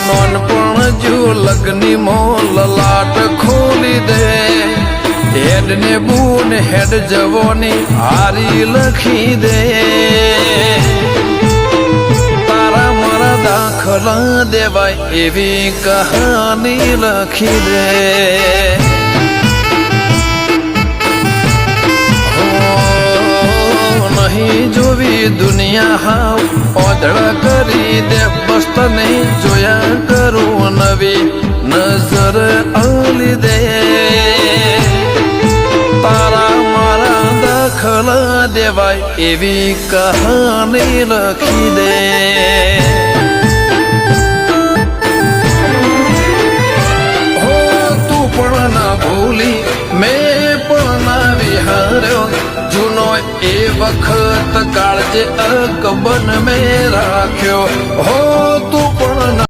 નોનપણ જો લગ્ની મોલ લાટ ખોલી દે હેડ ને બૂન હેડ જવોની હારી લખી દે તારા મારા દાખલા દેવાય એવી કહાની લખી દે નહીં જોવી દુનિયા હાવ ઓધળ કરી દે બસ તને જોયા કરું નવી નજર આલી દે તારા મારા દાખલા દેવાય એવી કહાની લખી દે હો તું પણ ના ભૂલી મેં પણ ના વિહાર્યો જૂનો એ વખત કાળજે અકબન મેં રાખ્યો હો